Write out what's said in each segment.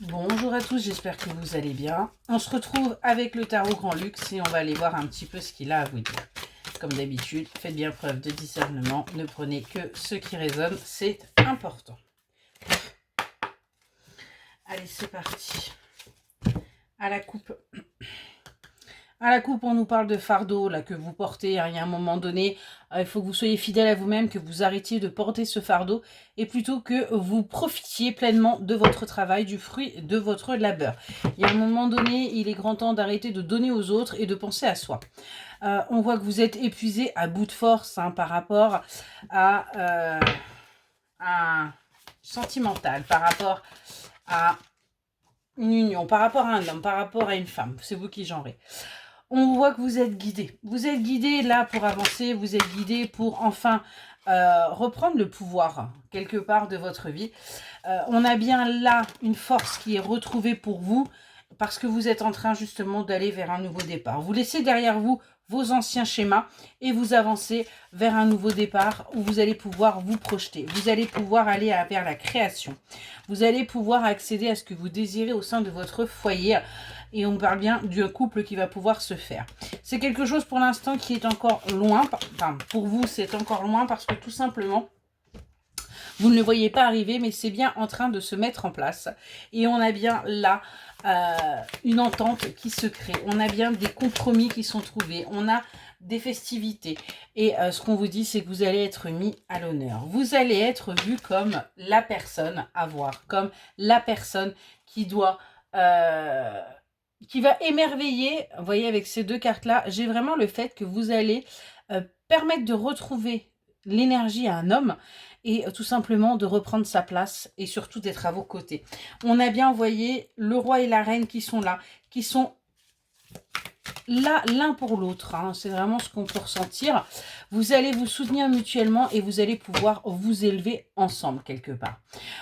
Bonjour à tous, j'espère que vous allez bien. On se retrouve avec le tarot Grand Luxe et on va aller voir un petit peu ce qu'il a à vous dire. Comme d'habitude, faites bien preuve de discernement, ne prenez que ce qui résonne, c'est important. Allez, c'est parti. À la coupe. À la coupe, on nous parle de fardeau là, que vous portez. Il y a un moment donné, il faut que vous soyez fidèle à vous-même, que vous arrêtiez de porter ce fardeau et plutôt que vous profitiez pleinement de votre travail, du fruit de votre labeur. Il y a un moment donné, il est grand temps d'arrêter de donner aux autres et de penser à soi. On voit que vous êtes épuisé à bout de force par rapport à un sentimental, par rapport à une union, par rapport à un homme, par rapport à une femme. C'est vous qui genrez. On voit que vous êtes guidé. Vous êtes guidé là pour avancer, vous êtes guidé pour enfin reprendre le pouvoir quelque part de votre vie. On a bien là une force qui est retrouvée pour vous parce que vous êtes en train justement d'aller vers un nouveau départ. Vous laissez derrière vous vos anciens schémas et vous avancez vers un nouveau départ où vous allez pouvoir vous projeter. Vous allez pouvoir aller vers la création. Vous allez pouvoir accéder à ce que vous désirez au sein de votre foyer. Et on parle bien d'un couple qui va pouvoir se faire. C'est quelque chose pour l'instant qui est encore loin. Enfin, pour vous, c'est encore loin parce que tout simplement, vous ne le voyez pas arriver, mais c'est bien en train de se mettre en place. Et on a bien là une entente qui se crée. On a bien des compromis qui sont trouvés. On a des festivités. Et ce qu'on vous dit, c'est que vous allez être mis à l'honneur. Vous allez être vu comme la personne à voir, comme la personne qui doit... qui va émerveiller, vous voyez avec ces deux cartes-là, j'ai vraiment le fait que vous allez permettre de retrouver l'énergie à un homme et tout simplement de reprendre sa place et surtout d'être à vos côtés. On a bien envoyé le roi et la reine qui sont là, qui sont là l'un pour l'autre, c'est vraiment ce qu'on peut ressentir. Vous allez vous soutenir mutuellement et vous allez pouvoir vous élever ensemble quelque part.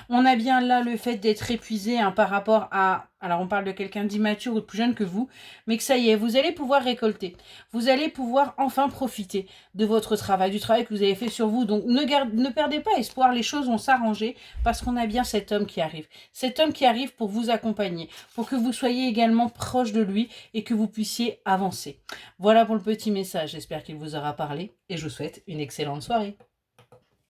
On a bien là le fait d'être épuisé par rapport à, alors on parle de quelqu'un d'immature ou de plus jeune que vous, mais que ça y est, vous allez pouvoir récolter. Vous allez pouvoir enfin profiter de votre travail, du travail que vous avez fait sur vous. Donc ne perdez pas espoir, les choses vont s'arranger parce qu'on a bien cet homme qui arrive. Cet homme qui arrive pour vous accompagner, pour que vous soyez également proche de lui et que vous puissiez avancer. Voilà pour le petit message, j'espère qu'il vous aura parlé et je vous souhaite une excellente soirée.